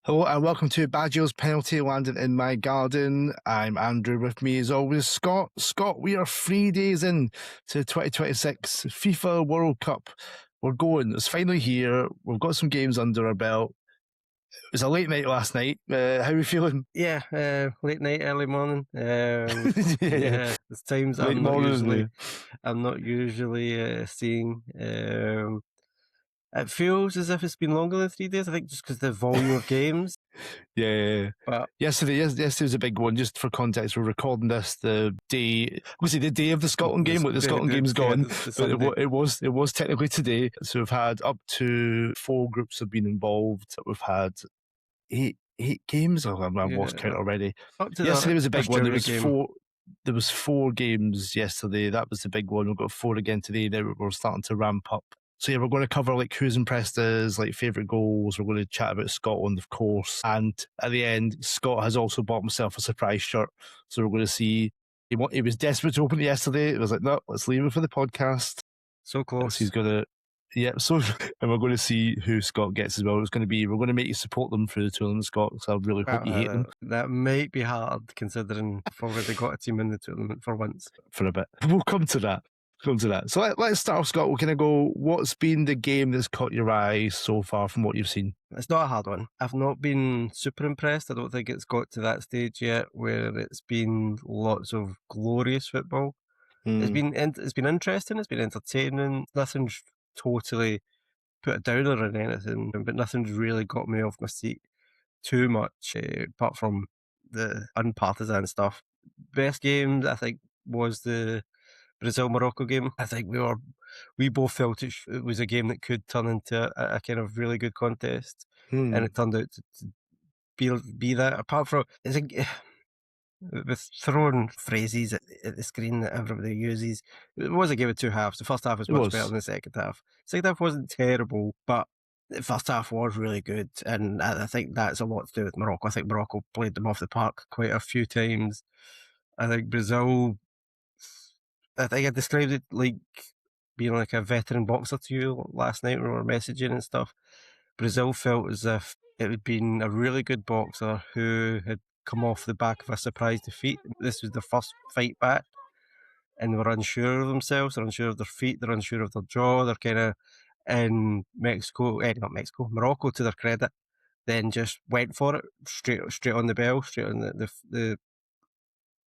Hello and welcome to Baggio's Penalty Landing in My Garden. I'm Andrew. With me as always, Scott. Scott, we are 3 days in to 2026 FIFA World Cup. We're going. It's finally here. We've got some games under our belt. It was a late night last night. How are we feeling? Yeah, late night, early morning. Yeah. There's times Late morning. I'm not usually seeing. It feels as if it's been longer than 3 days. I think just because the volume of games. Yeah. But Yesterday was a big one. Just for context, we're recording this the day, was it the day of the Scotland game? Like the Scotland game's gone, but it was technically today. So we've had up to 4 groups have been involved. We've had eight games. Oh, I've lost count already. Yesterday was a big one. There was 4 games yesterday. That was the big one. We've got 4 again today. Now we're starting to ramp up. So yeah, we're going to cover like who's impressed us, like favourite goals. We're going to chat about Scotland, of course. And at the end, Scott has also bought himself a surprise shirt. So we're going to see. He was desperate to open it yesterday. It was like, no, let's leave it for the podcast. So close. He's going to. Yeah, so and we're going to see who Scott gets as well. We're going to make you support them through the tournament, Scott. So I really hope you hate them. That might be hard considering we've already got a team in the tournament for once. For a bit. We'll come to that. So let's start off, Scott. We're going to go, what's been the game that's caught your eye so far from what you've seen? It's not a hard one. I've not been super impressed. I don't think it's got to that stage yet where it's been lots of glorious football. It's been interesting. It's been entertaining. Nothing's totally put a downer on anything, but nothing's really got me off my seat too much, apart from the unpartisan stuff. Best game, I think, was the Brazil-Morocco game. I think we both felt it was a game that could turn into a kind of really good contest, and it turned out to be that. Apart from, it's with throwing phrases at the screen that everybody uses, it was a game of 2 halves. The first half was much better than the second half. Second half wasn't terrible, but the first half was really good, and I think that's a lot to do with Morocco. I think Morocco played them off the park quite a few times. I think Brazil, I think I described it like being like a veteran boxer to you last night when we were messaging and stuff. Brazil felt as if it had been a really good boxer who had come off the back of a surprise defeat. This was their first fight back, and they were unsure of themselves. They're unsure of their feet. They're unsure of their jaw. They're kind of in Morocco, to their credit, then just went for it straight on the bell, straight on the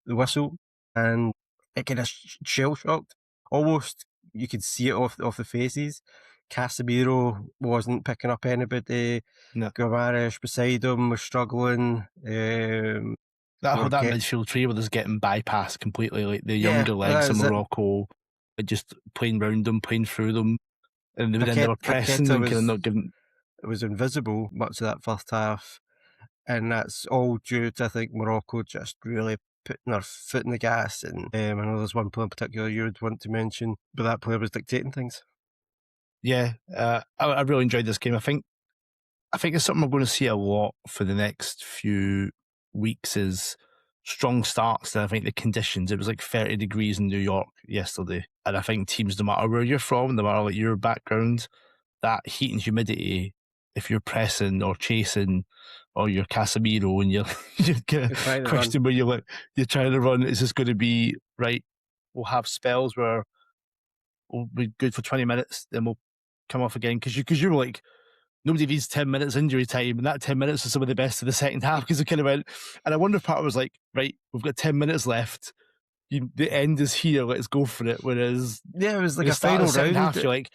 whistle, and it kind of shell shocked. Almost you could see it off the faces. Casemiro wasn't picking up anybody. No. Guimaraes beside him was struggling. That midfield three was getting bypassed completely. Like the younger legs of Morocco, just playing round them, playing through them, and then they were pressing and kind of not giving. It was invisible much of that first half, and that's all due to, I think, Morocco just really putting their foot in the gas. And I know there's one player in particular you would want to mention, but that player was dictating things. Yeah, I really enjoyed this game. I think it's something we're going to see a lot for the next few weeks is strong starts. And I think the conditions, it was like 30 degrees in New York yesterday. And I think teams, no matter where you're from, no matter like your background, that heat and humidity, if you're pressing or chasing or you're Casemiro and you're question where you're trying to run, it's just going to be, right, we'll have spells where we'll be good for 20 minutes, then we'll come off again. Because you were like, nobody needs 10 minutes injury time, and that 10 minutes was some of the best of the second half because it kind of went. And I wonder if part was like, right, we've got 10 minutes left. The end is here. Let's go for it. Whereas, it was like a final round. Half, you're like,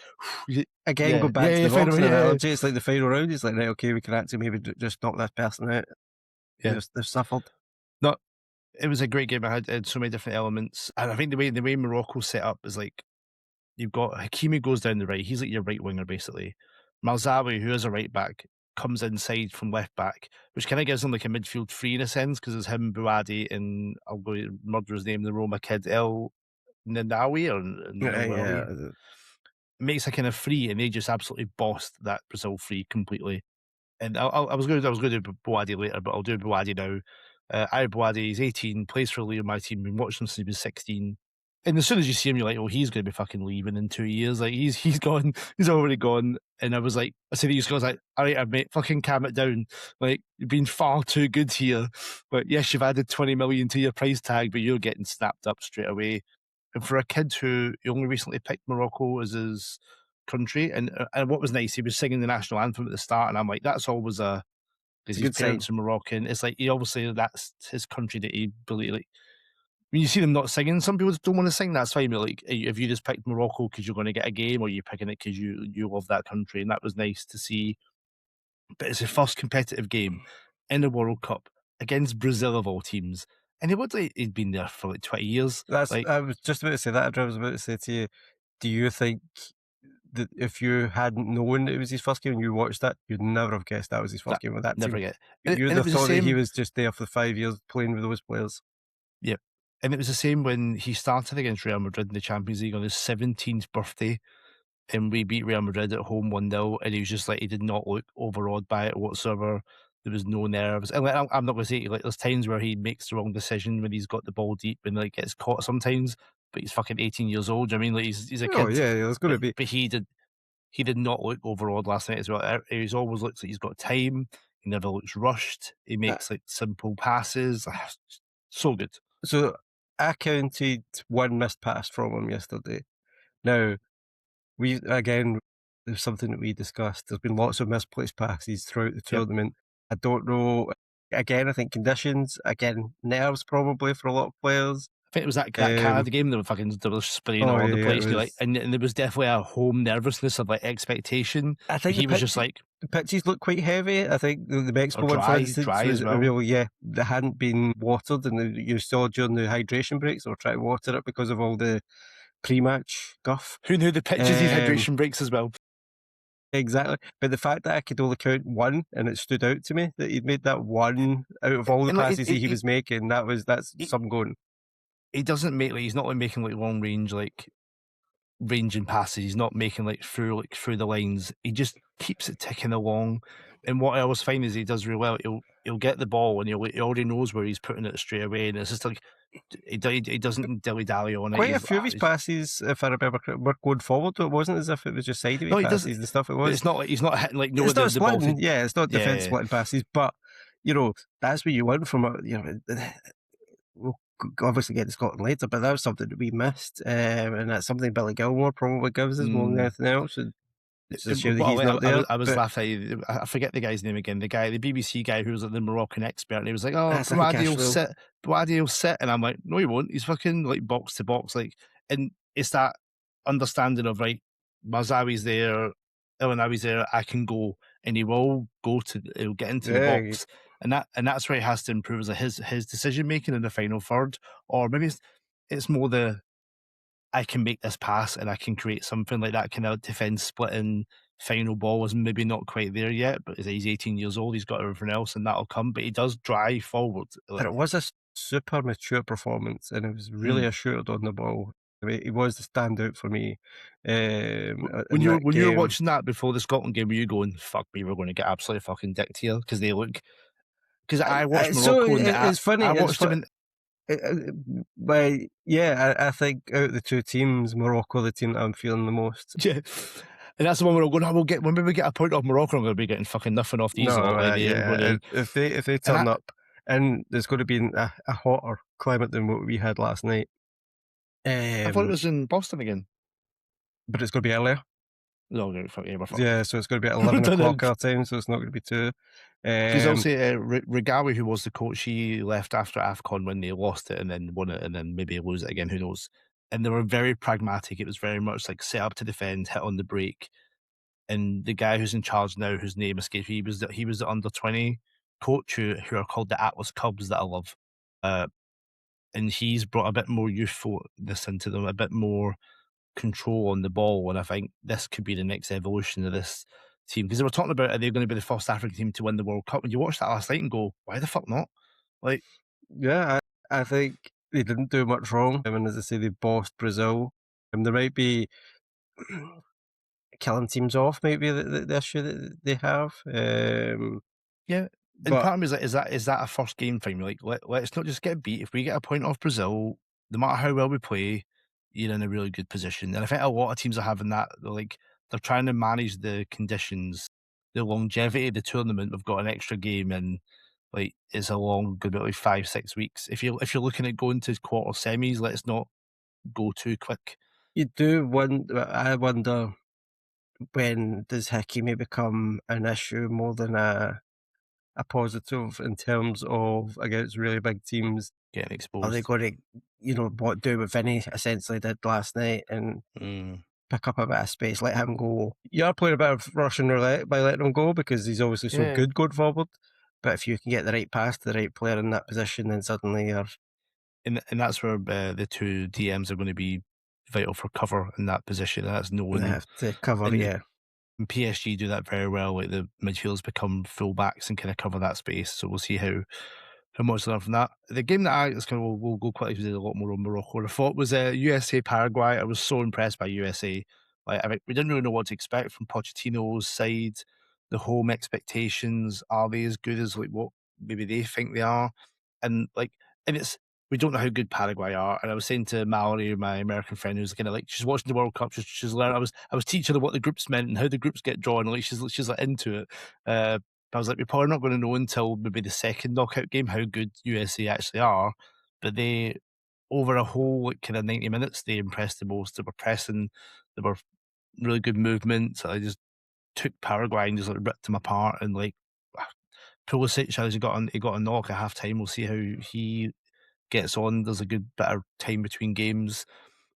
again, go back to the box analogy. It's like the final round. It's like, right, okay, we can actually maybe just knock this person out. Yeah, they've suffered. No, it was a great game. It had so many different elements, and I think the way Morocco set up is like, you've got Hakimi goes down the right. He's like your right winger basically. Malzawi, who is a right back, comes inside from left back, which kind of gives him like a midfield three in a sense because it's him, Bouaddi, and I'll go murder his name, the Roma kid, El Ninawi It makes a kind of free, and they just absolutely bossed that Brazil free completely. And I was going to do Bouaddi later, but I'll do Bouaddi now. Ayyoub Bouaddi, he's 18, plays for Lille, my team. Been watching him since he was 16. And as soon as you see him, you're like, "Oh, he's going to be fucking leaving in 2 years." Like he's gone, he's already gone. And I was like, I said, "These guys like, all right, mate, fucking calm it down. Like you've been far too good here. But yes, you've added 20 million to your price tag, but you're getting snapped up straight away." And for a kid who he only recently picked Morocco as his country, and what was nice, he was singing the national anthem at the start, and I'm like, that's always a It's because a his good sign. parents are Moroccan. It's like he obviously that's his country that he believe like when you see them not singing, some people just don't want to sing. That's fine. But like, if you just picked Morocco because you're going to get a game, or you're picking it because you love that country, and that was nice to see. But it's the first competitive game in the World Cup against Brazil of all teams, and he looked like he'd been there for like 20 years. That's Like I was just about to say that. I was about to say to you, do you think that if you hadn't known it was his first game and you watched that, you'd never have guessed that was his that, first game with that never team? get. You'd And it have was the thought that he same. was just there for 5 years playing with those players. Yep. And it was the same when he started against Real Madrid in the Champions League on his 17th birthday, and we beat Real Madrid at home 1-0, and he was just like, he did not look overawed by it whatsoever. There was no nerves. And like, I'm not going to say, like, there's times where he makes the wrong decision when he's got the ball deep and like gets caught sometimes, but he's fucking 18 years old. Do you know what I mean, like, he's a Oh kid, yeah, there's going to be. but he did not look overawed last night as well. He's always looks like he's got time. He never looks rushed. He Uh, makes like simple passes. So good. so I counted one missed pass from him yesterday. Now we again, there's something that we discussed. There's been lots of misplaced passes throughout the Yep. tournament. I don't know. Again, I think conditions. Again, nerves probably for a lot of players. I think it was that Um, Canada game. They were spraying oh all the yeah, yeah, it place. And you're like, was. and there was definitely a home nervousness of like expectation. I But think he was just like, the pitches look quite heavy. I think the or Mexico one, for dry, instance, dry was as a well. real they hadn't been watered, and you saw during the hydration breaks they were trying to water it because of all the pre-match guff. Who knew the pitches need Um, hydration breaks as well? exactly, but the fact that I could only count one, and it stood out to me that he'd made that one out of all the And like, passes he was making. That's he, some going. he doesn't make like he's not like making like long range like ranging passes. He's not making like through the lines. He just keeps it ticking along. And what I always find is he does really well. He'll get the ball and he already knows where he's putting it straight away. And it's just like he doesn't dilly dally on it. Quite a few of his passes, if I remember correctly, were going forward. It wasn't as if it was just sideways no, he does. passes and stuff. It But was. it's not like he's not hitting like no It's not the ball. splitting, yeah, it's not Yeah, defence yeah. splitting passes, but, that's what you want from it, we'll obviously get to Scotland later, but that was something that we missed, and that's something Billy Gilmore probably gives us more than Mm. anything else, and it's a shame that Well, he's not I was there, I was but laughing. I forget the guy's name again. The BBC guy who was like the Moroccan expert, and he was like, "Oh, that's like a Bouaddi cash will flow. sit, Bouaddi will sit," and I'm like, "No, he won't. He's fucking like box to box, like." And it's that understanding of right, Mazawi's there, Ilanawi's there. I can go, and he will go to. He'll get into the Yeah, box, and that's where he has to improve is like his decision making in the final third, or maybe it's more the I can make this pass and I can create something like that kind of defense splitting final ball is maybe not quite there yet, but he's 18 years old, he's got everything else and that'll come, but he does drive forward. but it was a super mature performance, and it was really Mm. assured on the ball. I mean, he was the standout for me, When in that you were game. watching that before the Scotland game, were you going, "Fuck me, we're going to get absolutely fucking dicked here"? Because I watched So Morocco in the it's funny, I watched him in but yeah, I think out of the two teams, Morocco, the team that I'm feeling the most. yeah, and that's the one where I'm going. We'll get when we get a point off Morocco, I'm going to be getting fucking nothing off these No, lot. Like they're going yeah, to, if they and turn up, and there's going to be a hotter climate than what we had last night, I thought it um, was in Boston again. but it's going to be earlier. No, no, fuck yeah, we're fucked. Yeah, so it's going to be at 11 o'clock our time, so it's not going to be two. Because Um, obviously, Regawi, who was the coach, he left after AFCON when they lost it and then won it, and then maybe lose it again. Who knows? And they were very pragmatic. It was very much like set up to defend, hit on the break. And the guy who's in charge now, whose name escapes, he was the under 20 coach who are called the Atlas Cubs that I love. Uh, and he's brought a bit more youthfulness into them, a bit more control on the ball, and I think this could be the next evolution of this team because they were talking about are they going to be the first African team to win the World Cup? And you watch that last night and go, why the fuck not? Like, yeah, I think they didn't do much wrong. I mean, as I say, they bossed Brazil, and there might be killing teams off, maybe the issue that they have. yeah. And But part of me is like, is that a first game thing? Like, let's not just get beat. If we get a point off Brazil, no matter how well we play, you're in a really good position. And I think a lot of teams are having that. They're trying to manage the conditions, the longevity of the tournament. We've got an extra game and like it's a long, good about like 5, 6 weeks. If you're looking at going to quarter semis, let's not go too quick. You do wonder. I wonder, when does Hakimi become an issue more than a positive in terms of against really big teams? Getting Are they exposed. going to, what do what Vinny essentially did last night and Mm. pick up a bit of space, let him go? You are playing a bit of Russian roulette by letting him go because he's obviously so Yeah, good going forward. But if you can get the right pass to the right player in that position, then suddenly you're and that's where the two DMs are going to be vital for cover in that position. And that's going to known. have to cover. And Yeah, And PSG do that very well. Like the midfielders become fullbacks and kind of cover that space. So we'll see how much they learn from that. The game that I just kind of will go quickly. We did a lot more on Morocco. I thought was USA Paraguay. I was so impressed by USA. Like I mean, we didn't really know what to expect from Pochettino's side. The home expectations, are they as good as like what maybe they think they are? And like, and it's we don't know how good Paraguay are. And I was saying to Mallory, my American friend, who's kind of like she's watching the World Cup, she's learning. I was teaching her what the groups meant and how the groups get drawn. Like she's like into it. I was like, we're probably not going to know until maybe the second knockout game how good USA actually are. But they, over a whole like, kind of 90 minutes, they impressed the most. They were pressing, they were really good movements. I just took Paraguay and just like ripped them apart. And like Pulisic, as he got a knock at half time. We'll see how he gets on. There's a good bit of time between games,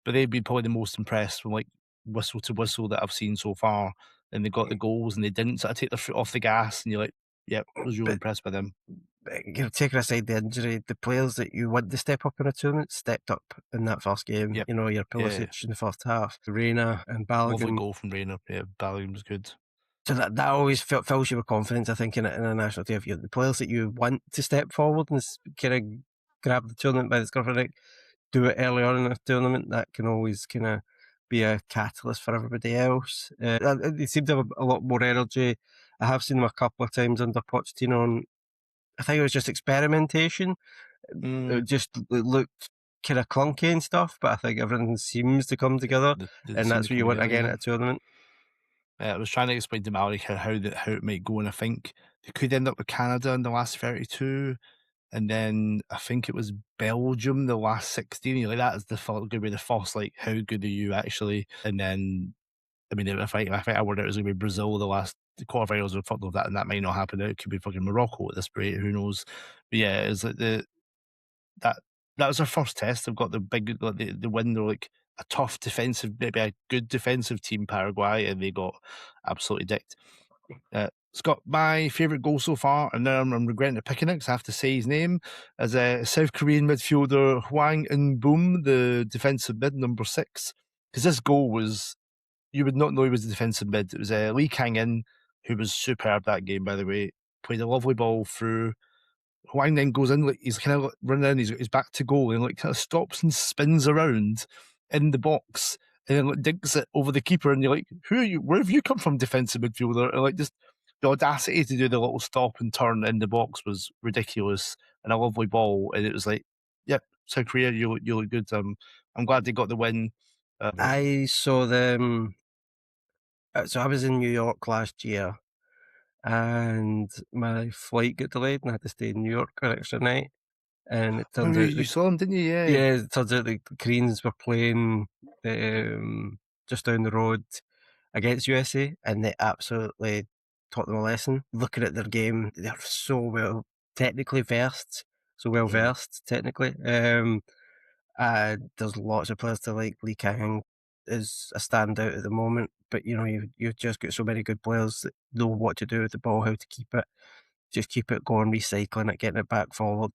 but they've been probably the most impressed from like whistle to whistle that I've seen so far. And they got the goals and they didn't sort of take their foot off the gas. And you're like, yeah, I was really but impressed by them. taking aside the injury, the players that you want to step up in a tournament stepped up in that first game. Yep. Your Yeah. Pulisic in the first half, Reina and Lovely Balogun. goal from Rayner. Yeah, Bellingham was good. So that always fills you with confidence, I think, in a national team. If you're the players that you want to step forward and kind of grab the tournament by the scruff of the neck, do it early on in the tournament. That can always kind of be a catalyst for everybody else. They seem to have a lot more energy. I have seen them a couple of times under Pochettino, and I think it was just experimentation. Mm, It looked kind of clunky and stuff, but I think everything seems to come together, they and seem to that's what come you want together, again yeah. at a tournament. I was trying to explain to Mallory how it might go, and I think they could end up with Canada in the last 32, and then I think it was Belgium the last 16. You're like, that is going to be the first, like, how good are you actually? And then, I mean, if I word it was going to be Brazil the quarterfinals or something like that, and that might not happen. It could be fucking Morocco at this rate. Who knows? But yeah, it's like that that was our first test. They've got the big like the win. They're like a tough defensive, maybe a good defensive team, Paraguay, and they got absolutely dicked. Scott, my favourite goal so far, and now I'm regretting picking it because I have to say his name, as a South Korean midfielder Hwang In-boom, the defensive mid, number 6. Because this goal was, you would not know he was a defensive mid. It was Lee Kang-in, who was superb that game, by the way. Played a lovely ball through. Hwang then goes in, like he's kind of running in, he's back to goal, and like kind of stops and spins around in the box, and then like dinks it over the keeper, and you're like, who are you? Where have you come from, defensive midfielder? And like just the audacity to do the little stop and turn in the box was ridiculous, and a lovely ball, and it was like, yep, South Korea, you look good. I'm glad they got the win. I saw them. So I was in New York last year, and my flight got delayed, and I had to stay in New York an extra night. And it Oh, turns out you saw them, didn't you? Yeah. the Koreans were playing just down the road against USA, and they absolutely taught them a lesson. Looking at their game, they're so technically versed, so well Mm. versed technically. There's lots of players to like. Lee Kang is a standout at the moment, but you've just got so many good players that know what to do with the ball, how to keep it, just keep it going, recycling it, getting it back forward.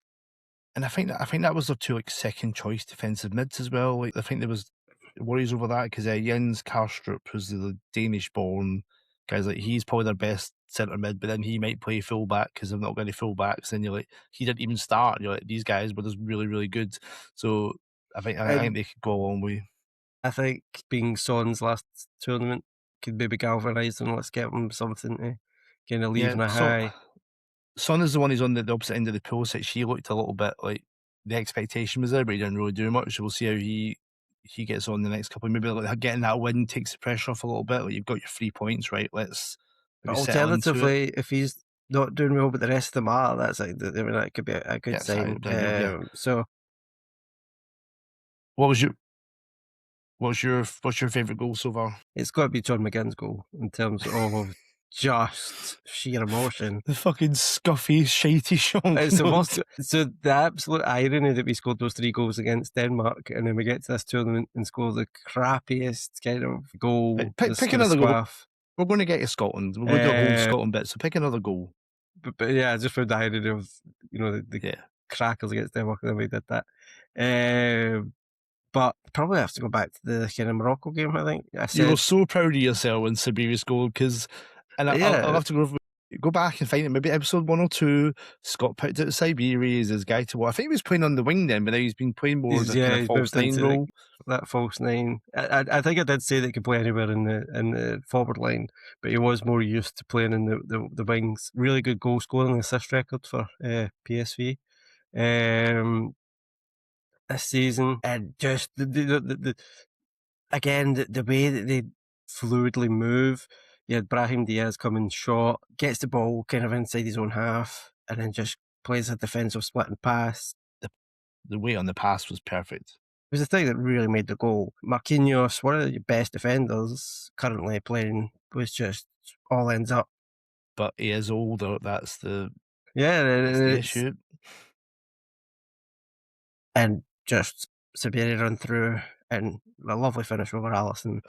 And I think that was their two like second choice defensive mids as well. Like I think there was worries over that because Jens Karstrup, who's the Danish born guys, like he's probably their best centre mid, but then he might play full back because they've not got any full backs. And you're like, he didn't even start. And you're like, these guys were just really, really good. So I think And they could go a long way. I think being Son's last tournament could maybe galvanise them. Let's get them something to kind of leave Yeah. on a So high. Son is the one who's on the opposite end of the pool. So she looked a little bit like the expectation was there, but he didn't really do much. So we'll see how he he gets on the next couple, maybe like getting that win takes the pressure off a little bit. Like you've got your 3 points, right? Let's But maybe settle into it. alternatively, if he's not doing well, but the rest of them are, that's like, I mean, that could be a good Yeah, sorry, sign. yeah. So What was your what's your favourite goal so far? it's got to be John McGinn's goal in terms of just sheer emotion. The fucking scuffy, shitey Sean. It's the worst. So the absolute irony that we scored those 3 goals against Denmark, and then we get to this tournament and score the crappiest kind of goal, Pick, the pick kind of another goal. squaff. We're going to get you Scotland. We're going to do a whole Scotland bit. So pick another goal. But yeah, I just found the irony of the Yeah. crackers against Denmark and then we did that. But probably have to go back to the kind of Morocco game. I think I You were said so proud of yourself when Sabiri scored because, and I'll have to go back and find it. Maybe episode 1 or 2. Scott picked out Siberia as his guy to watch. I think he was playing on the wing then, but now he's been playing more the kind of false nine role. That false nine. I think I did say that he could play anywhere in the forward line, but he was more used to playing in the wings. Really good goal scoring and assist record for PSV this season, and just the again the way that they fluidly move. You had Brahim Diaz coming short, gets the ball kind of inside his own half, and then just plays a defensive split and pass. The weight on the pass was perfect. It was the thing that really made the goal. Marquinhos, one of your best defenders currently playing, was just all ends up. But he is older. That's the issue. issue. And just Sabiri run through and a lovely finish over Alisson.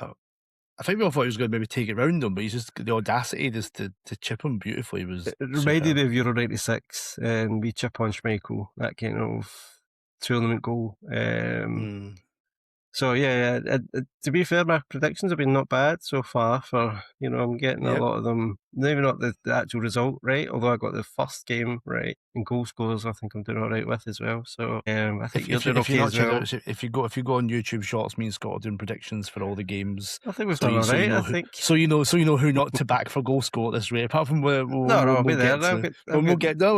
I think we all thought he was going to maybe take it round him, but he's just got the audacity just to chip him beautifully. It reminded me of Euro 96 and we chip on Schmeichel, that kind of tournament goal. So yeah, to be fair, my predictions have been not bad so far. For I'm getting a lot of them. Maybe not the actual result right, although I got the first game right and goal scores. I think I'm doing all right with as well. So I think you're doing okay as well. If you go on YouTube Shorts, me and Scott are doing predictions for all the games. I think we've done all right. I think so. You know who not to back for goal score at this rate. Apart from I'll be there. We'll get to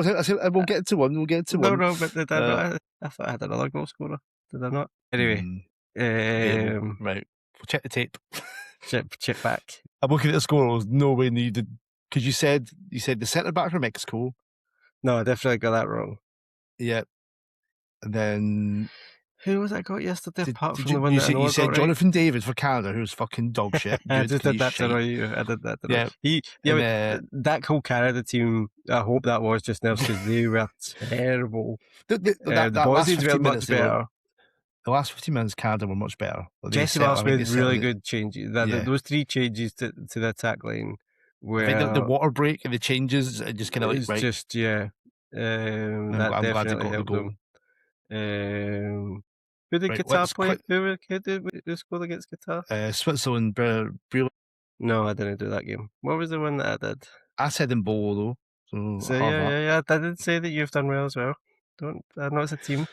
one. We'll get to one. No, but I thought I had another goal scorer. Did I not? Anyway. Right, we'll check the tape. check back. I'm looking at the score. There was no way needed because you said the centre back from Mexico. No, I definitely got that wrong. Yeah, and then who was I got yesterday? Apart from the one that you said Jonathan David for Canada, who's fucking dog shit. I just did that to know you. I did that. Yeah, that whole Canada team. I hope that was just nerves because they were terrible. The Bosnians were much better. The last 15 minutes, Canada were much better. Jesse Marsh made really good changes. Those 3 changes to the attack line were... I think the water break and the changes, just kind of like... Right. Just, yeah. I'm glad they got the goal. Who did Qatar play? Who did score against Qatar? Switzerland. No, I didn't do that game. What was the one that I did? I said in Bolo, though. So yeah. I did say that you've done well as well. I know it's a team.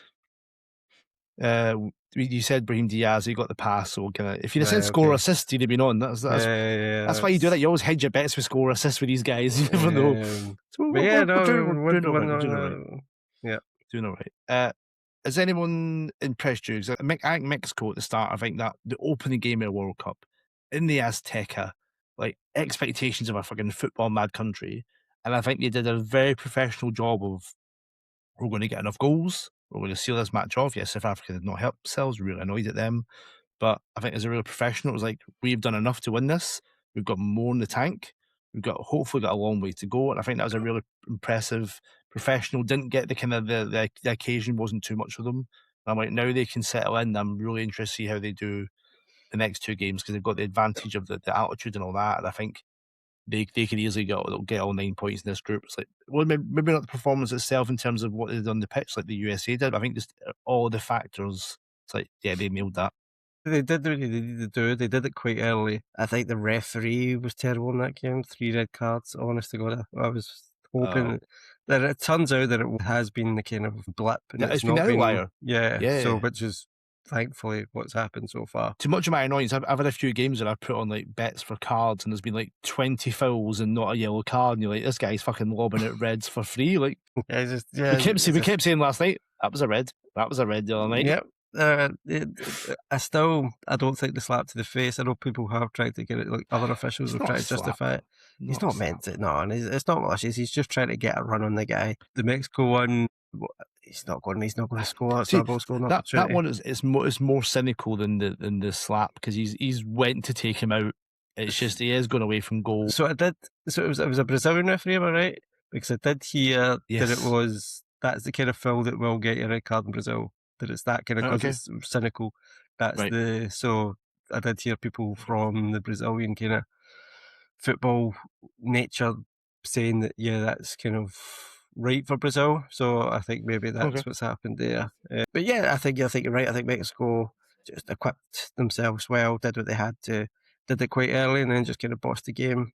You said Brahim Diaz, he got the pass, so if you'd have said score assist, you'd have been on. That's why you do that. You always hedge your bets with score assists with these guys. You never know. We're doing all right. Has anyone impressed you? I think Mexico at the start, I think that the opening game of the World Cup in the Azteca, like expectations of a fucking football mad country, and I think they did a very professional job of we're going to get enough goals. We're going to seal this match off. Yes, South Africa did not help themselves. Really annoyed at them. But I think as a real professional, it was like, we've done enough to win this. We've got more in the tank. We've hopefully got a long way to go. And I think that was a really impressive professional. Didn't get the kind of the occasion wasn't too much for them. And I'm like, now they can settle in. I'm really interested to see how they do the next 2 games because they've got the advantage of the altitude and all that. And I think they could easily get all 9 points in this group. It's like, well, maybe not the performance itself in terms of what they did on the pitch like the USA did. I think just all the factors. It's like, yeah, they nailed that. They did what they needed to do. They did it quite early. I think the referee was terrible in that game. 3 red cards. Honest to God, I was hoping that it turns out that it has been the kind of blip. And it's been an outlier. Yeah. So, which is thankfully what's happened so far. To much of my annoyance, I've had a few games where I've put on like bets for cards and there's been like 20 fouls and not a yellow card, and you're like, this guy's fucking lobbing out reds for free. Like, we kept saying last night that was a red the other night. Yep. I don't think the slap to the face. I know people have tried to get it, like other officials It's have not a tried to slap. justify it. He's Not a not slap. meant to, no, and it's not malicious. He's just trying to get a run on the guy. The Mexico one, he's not going to score. It's not See, a goal scoring that opportunity. one is more cynical than the slap because he's went to take him out. It's just he is going away from goal. So it was a Brazilian referee, am I right? Because I did hear that Yes. that's the kind of foul that will get you a red card in Brazil. That it's that kind of, because Okay. it's cynical. Right. So I did hear people from the Brazilian kind of football nature saying that, yeah, that's kind of right for Brazil. So I think maybe Okay. that's what's happened there. But yeah, I think you're right. I think Mexico just equipped themselves well, did what they had to, did it quite early, and then just kind of bossed the game.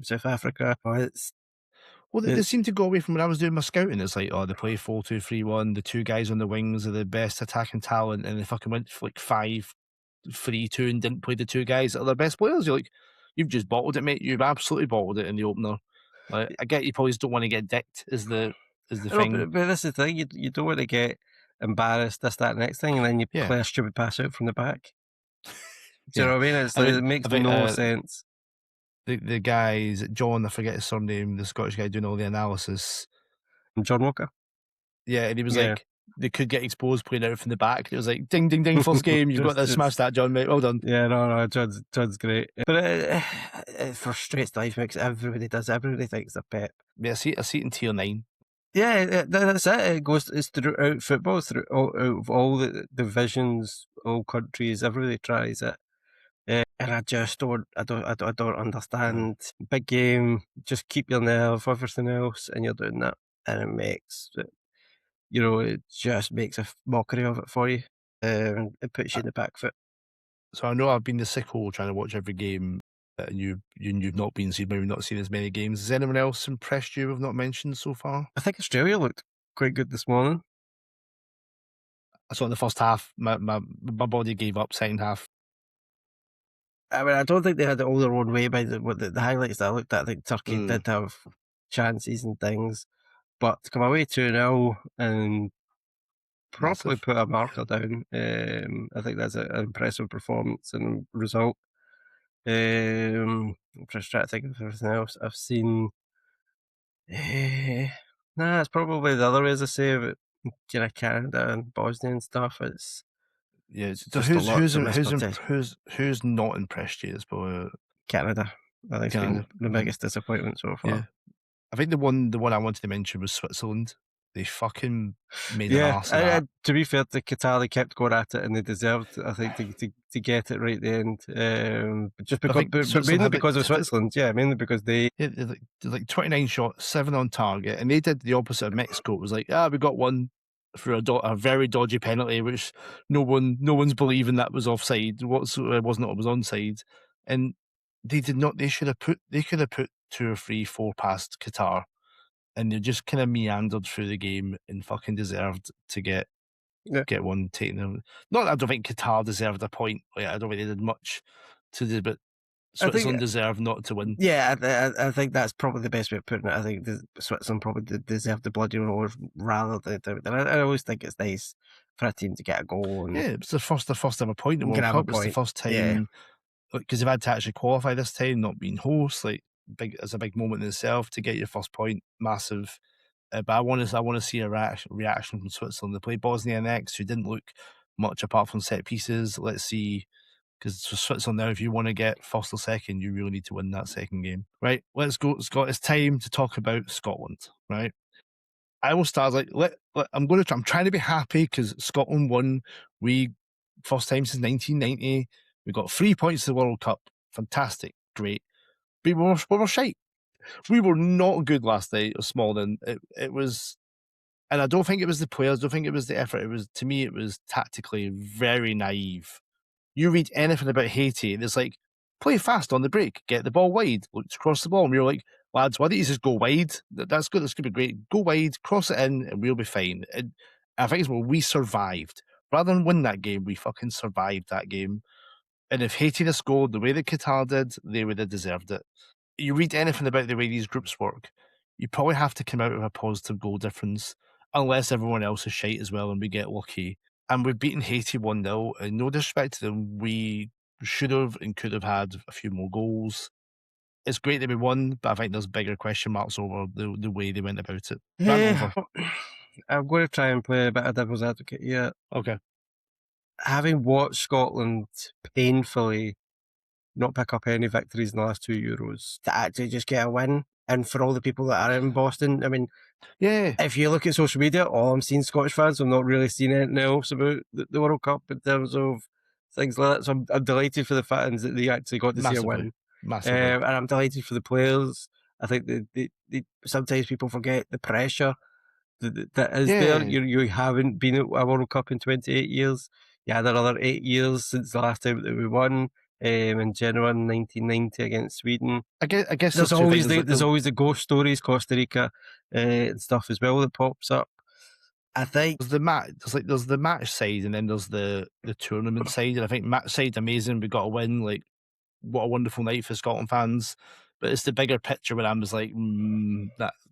South Africa, Well, they it, seem to go away from when I was doing my scouting. It's like, oh, they play 4-2-3-1. The two guys on the wings are the best attacking talent, and they fucking went for like 5-3-2 and didn't play the two guys that are their best players. You're like, you've just bottled it, mate. You've absolutely bottled it in the opener. Like, I get you probably just don't want to get dicked is the I know, thing. but that's the thing. You don't want to get embarrassed, this, that, next thing, and then you Yeah, play a stupid pass out from the back. Do you yeah. know what I mean? It's I like, it think makes I think no sense. the guys John, I forget his surname, the Scottish guy doing all the analysis. John Walker. Yeah, and he was Yeah. like, they could get exposed playing out from the back. It was like, ding, ding, ding, first game. You've got to smash that, John, mate. Well done. Yeah, no, John's great. But it frustrates life because everybody does. Everybody thinks they're Pep. Yeah, I see it in tier 9. Yeah, that's it. It's throughout football, out of all the divisions, all countries, everybody tries it. And I just I don't understand. Big game, just keep your nerve, everything else, and you're doing that. And it makes, it just makes a mockery of it for you. And it puts you in the back foot. So I know I've been the sicko trying to watch every game, and you've not been, so you've maybe not seen as many games. Has anyone else impressed you we've not mentioned so far? I think Australia looked quite good this morning. I saw in the first half, my body gave up. Second half, I mean, I don't think they had it all their own way by the highlights that I looked at. I think Turkey did have chances and things, but to come away 2-0 and properly massive. put a marker down, I think that's an impressive performance and result. I'm just trying to think of everything else I've seen. Nah, it's probably the other way, as I say, about kind of Canada and Bosnia and stuff. Yeah. It's So just a lot to miss. who's not impressed you? Is probably Canada, I think, it's been Canada. the biggest disappointment so Yeah. far. I think the one I wanted to mention was Switzerland. They fucking made an Yeah, arse of that. to be fair to Qatar, they kept going at it and they deserved, I think, to get it right at the end. Just But I because, think but Switzerland mainly had because of it. Switzerland. Yeah, mainly because they. Yeah, they're like 29 shots, 7 on target, and they did the opposite of Mexico. It was like, we got one for a very dodgy penalty, which no one's believing that was offside. Whatsoever wasn't, it was onside, and they did not. They could have put 2 or 3, 4 past Qatar, and they just kind of meandered through the game and fucking deserved to get Yeah, one taken. Not that I don't think Qatar deserved a point. Like, I don't think they did much to do, but I think. Switzerland deserved not to win. Yeah, I think that's probably the best way of putting it. I think Switzerland probably deserved the bloody roar rather than. I always think it's nice for a team to get a goal and Yeah, it was the first ever point in the can World have a Cup. It's the point. first Yeah, time because they've had to actually qualify this time, not being hosts. Like it's a big moment in itself to get your first point, massive. But I want to see a reaction from Switzerland. They played Bosnia next, who didn't look much apart from set pieces. Let's see, because for Switzerland now, if you want to get first or second, you really need to win that second game. Right, let's go, Scott. It's time to talk about Scotland. Right, I will start I'm trying to be happy because Scotland won. We first time since 1990. We got 3 points in the World Cup. Fantastic, great. But we were shite. We were not good last night. Or Smaldon. It was, and I don't think it was the players. I don't think it was the effort. It was, to me, it was tactically very naive. You read anything about Haiti, and it's like, play fast on the break, get the ball wide, look to cross the ball, and you're like, lads, why don't you just go wide? That's good. That's going to be great. Go wide, cross it in, and we'll be fine. And I think it's well, we survived. Rather than win that game, we fucking survived that game. And if Haiti had scored the way that Qatar did, they would have deserved it. You read anything about the way these groups work, you probably have to come out with a positive goal difference, unless everyone else is shite as well and we get lucky. and we've beaten Haiti 1-0. And no disrespect to them, we should have and could have had a few more goals. It's great that we won, but I think there's bigger question marks over the way they went about it. Rant over. I'm going to try and play a bit of devil's advocate here. Okay. Having watched Scotland painfully not pick up any victories in the last 2 Euros, to actually just get a win, and for all the people that are in Boston, I mean, Yeah. if you look at social media, all I'm seeing Scottish fans. I'm not really seeing anything else about the World Cup in terms of things like that. So I'm delighted for the fans that they actually got to see a win. Massively. And I'm delighted for the players. I think that sometimes people forget the pressure that is there. You haven't been at a World Cup in 28 years. You had another 8 years since the last time that we won in Genoa in 1990 against Sweden. I guess There's always the ghost stories, Costa Rica and stuff as well that pops up. I think there's the match side, and then there's the tournament side. And I think match side's amazing. We got a win. Like, what a wonderful night for Scotland fans. But it's the bigger picture where I'm just like,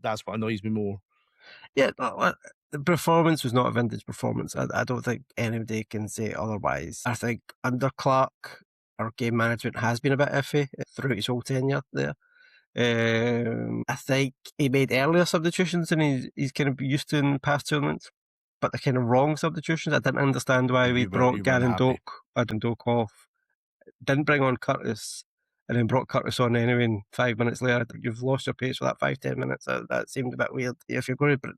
that's what annoys me more. Yeah, the performance was not a vintage performance. I don't think anybody can say otherwise. I think under Clarke, our game management has been a bit iffy throughout his whole tenure there. I think he made earlier substitutions than he's kind of used to in past tournaments, but the kind of wrong substitutions. I didn't understand why we brought Gavin Doak off, didn't bring on Curtis, and then brought Curtis on anyway. And 5 minutes later, you've lost your pace for that 5-10 minutes. That seemed a bit weird. If you're going to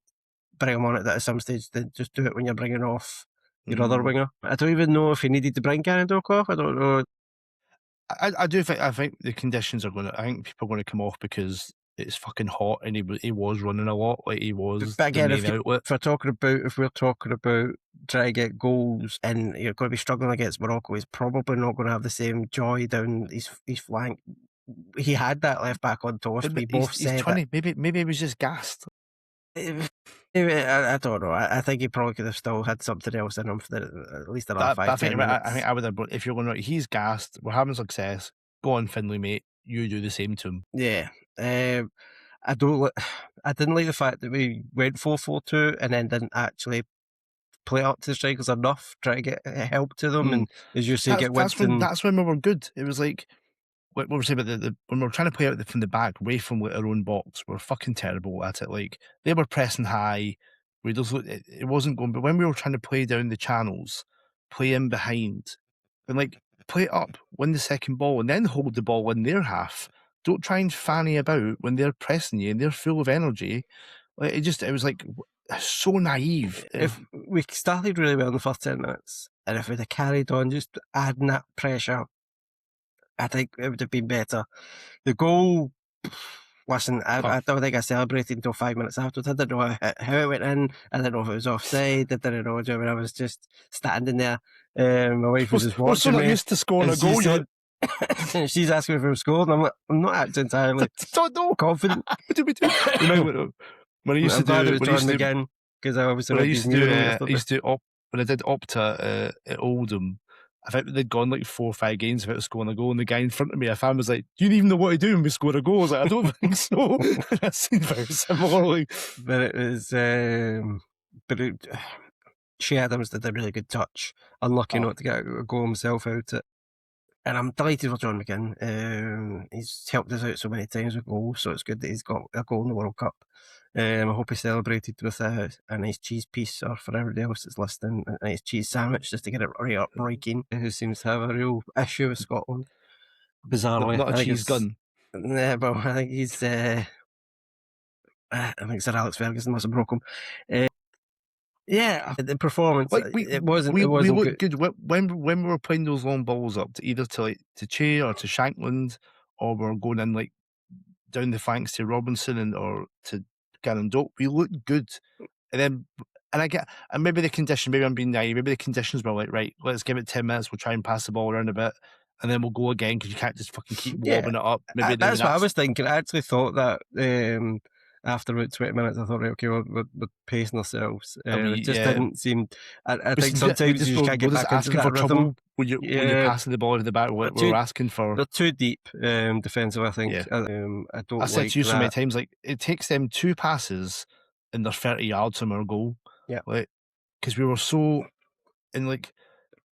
bring him on at some stage, then just do it when you're bringing off your other winger. I don't even know if he needed to bring Gavin Doak off. I don't know. I think the conditions are going to. I think people are going to come off because it's fucking hot, and he was running a lot. Like, he was. But again, if we're talking about trying to get goals, and you're going to be struggling against Morocco, he's probably not going to have the same joy down his flank. He had that left back on toast. We both said 20. Maybe he was just gassed. I don't know. I think he probably could have still had something else in him for at least another 5-10 minutes. I think I would have. If you're going to, he's gassed. We're having success. Go on, Finlay, mate. You do the same to him. Yeah. I didn't like the fact that we went 4-4-2 and then didn't actually play up to the strikers enough, try to get help to them, and as you say, get Winston. That's when we were good. It was like what we were saying about when we were trying to play out from the back, away from like our own box. We're fucking terrible at it. Like, they were pressing high. We just it wasn't going. But when we were trying to play down the channels, play in behind, and like play it up, win the second ball, and then hold the ball in their half. Don't try and fanny about when they're pressing you and they're full of energy. Like, it was like so naive. If we started really well in the first 10 minutes, and if we'd have carried on just adding that pressure, I think it would have been better. The goal, listen, I don't think I celebrated until 5 minutes afterwards. I didn't know how it went in. I didn't know if it was offside. I didn't know. I mean, I was just standing there. My wife was just watching me. We're so not used to scoring a goal yet. She's asking if I'm scored, and I'm like, I'm not actually entirely confident. What did we do? When I used to do John McGinn, because I obviously when I used to when I did Opta at Oldham, I think they'd gone like 4 or 5 games without scoring a goal, and the guy in front of me, a fan, was like, "Do you even know what to do when we score a goal?" I was like, "I don't think so." That seemed very similar. But it was, Shea Adams did a really good touch. Unlucky not to get a goal himself out it. And I'm delighted for John McGinn. He's helped us out so many times with goals, so it's good that he's got a goal in the World Cup. I hope he celebrated with a nice cheese piece, or for everybody else that's listening, a nice cheese sandwich, just to get it right up Roy Keane, who seems to have a real issue with Scotland. Bizarrely. Not a cheese gun. Yeah, well, I think he's... I think Sir Alex Ferguson must have broke him. Yeah, the performance, it wasn't we looked good when we were playing those long balls up to either to Che or to Shankland, or we were going in like down the flanks to Robinson or to Gannon Doak. We looked good, and maybe the condition, maybe I'm being naive, maybe the conditions were like, right, let's give it 10 minutes, we'll try and pass the ball around a bit, and then we'll go again, because you can't just fucking keep wobbing it up. Maybe that's what I was thinking. I actually thought that after about 20 minutes, I thought, right, okay, we're pacing ourselves. It just didn't seem... I think sometimes you just can't get back into that rhythm. When you're passing the ball to the back, we're asking for... They're too deep defensive, I think. Yeah. I said to you so many times, like, it takes them 2 passes and they're 30 yards from our goal. Yeah. Like, because we were so... And like,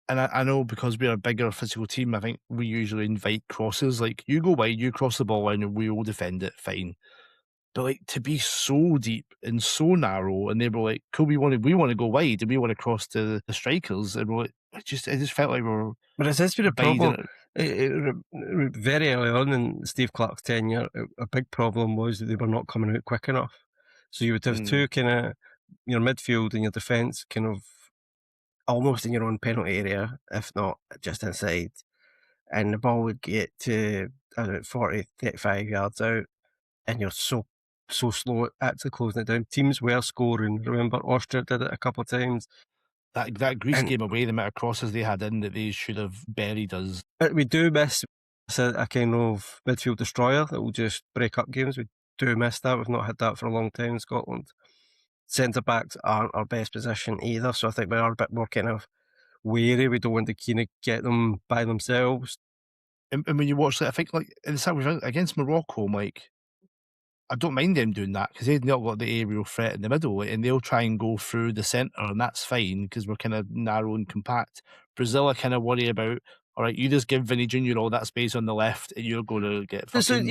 and I know because we're a bigger physical team, I think we usually invite crosses. Like, you go wide, you cross the ball in, and we will defend it fine. But like, to be so deep and so narrow, and they were like, "Cool, we want to go wide, and we want to cross to the strikers," and we're like, it just felt like we were But has this been a biding problem? it. Very early on in Steve Clarke's tenure, a big problem was that they were not coming out quick enough. So you would have two kind of your midfield and your defence kind of almost in your own penalty area, if not just inside. And the ball would get to, I don't know, 40, 35 yards out, and you're so slow at actually closing it down. Teams were scoring. Remember, Austria did it a couple of times. That Greece And game away, the amount of crosses they had in that they should have buried us. we do miss a kind of midfield destroyer that will just break up games. We do miss that. We've not had that for a long time in Scotland. Centre backs aren't our best position either, so I think we are a bit more kind of wary. We don't want to kind of get them by themselves. And when you watch that, I think like in the semi against Morocco, I'm like, I don't mind them doing that because they've not got the aerial threat in the middle, like, and they'll try and go through the centre, and that's fine because we're kind of narrow and compact. Brazil, I kind of worry about. All right, you just give Vinny Junior all that space on the left, and you're going to get fucking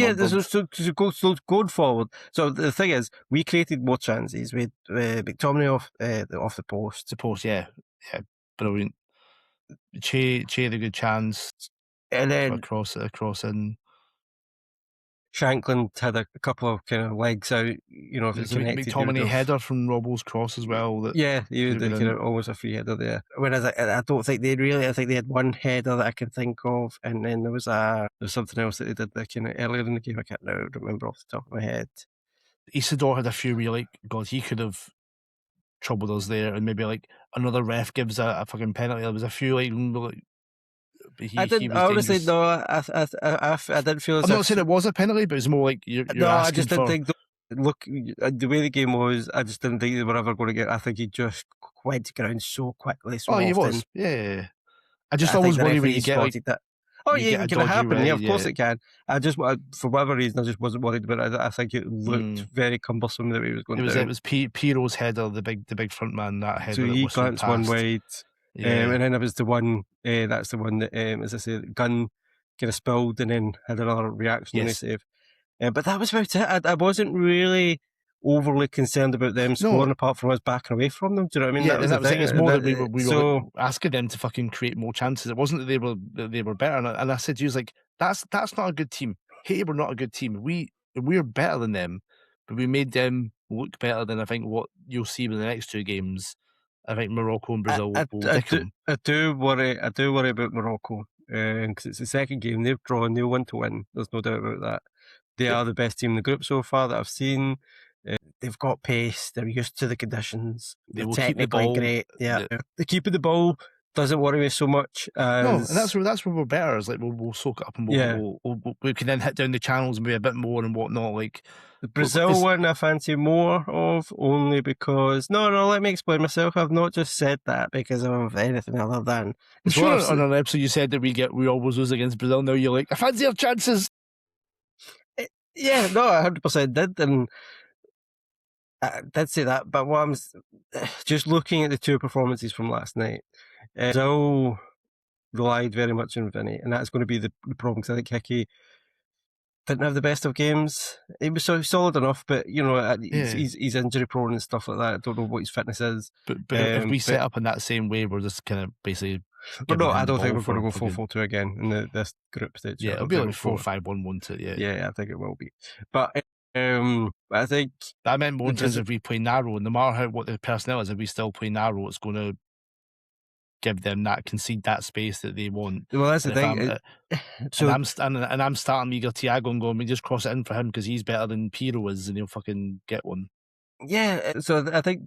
Going forward. So the thing is, we created more chances. We had McTominay off the post. Suppose, yeah, brilliant. Che the good chance, and then across in. Shankland had a couple of kind of legs out, if it's connected. McTominay header from Robbo's cross as well. That he would kind of almost a free header there. Whereas I don't think I think they had one header that I can think of, and then there was something else that they did kind of earlier in the game. I can't now remember off the top of my head. Isidore had a few where you're like, God, he could have troubled us there, and maybe like another ref gives a fucking penalty. There was a few like I didn't honestly. No, I didn't feel. I'm not saying it was a penalty, but it's more like you're no. I just didn't for... think. Look, the way the game was, I just didn't think they were ever going to get. I think he just went to ground so quickly. So he was, yeah. I just always worry when you get like that. Oh yeah, it can happen. Yeah, of course it can. I just, for whatever reason, I just wasn't worried about it. I think it looked very cumbersome the way he was going. It was Piro's header, the big front man. That header. So he glanced one wide, and then it was the one. That's the one that, as I say, Gunn kind of spilled and then had another reaction and save. But that was about it. I wasn't really overly concerned about them scoring, apart from us backing away from them. Do you know what I mean? Yeah, that was it. It's more that we were asking them to fucking create more chances. It wasn't that they were better. And I said to you, like, that's not a good team. Haiti were not a good team. We're better than them, but we made them look better than I think what you'll see in the next two games. I think Morocco and Brazil will dick them. I do worry about Morocco because it's the second game. They've drawn. They'll want to win. There's no doubt about that. They are the best team in the group so far that I've seen. They've got pace. They're used to the conditions. They're technically great. Yeah, the keeping the ball doesn't worry me so much. No, and that's where we're better. Is like we'll soak it up and we can then hit down the channels and be a bit more and whatnot. Like the Brazil one, I fancy more of only because no. Let me explain myself. I've not just said that because of anything other than. I'm sure on an episode you said that we always lose against Brazil. Now you're like, I fancy our chances. Yeah, no, I 100% did, and I did say that. But what I'm just looking at the two performances from last night, Brazil relied very much on Vinny, and that's going to be the problem because I think Hickey didn't have the best of games. He was solid enough, but he's injury prone and stuff like that. I don't know what his fitness is. But if we set up in that same way, we're just kind of basically. But no, I don't think we're going to go 4-4-2 again in this group stage. Yeah, it'll be like 4-5-1, won't it? Yeah, I think it will be. But I think that meant more in terms of we play narrow, and no matter what the personnel is, if we still play narrow, it's going to give them concede that space that they want. Well, that's the thing. I'm starting Miguel Thiago and going, we just cross it in for him because he's better than Piro is, and he'll fucking get one. Yeah, so I think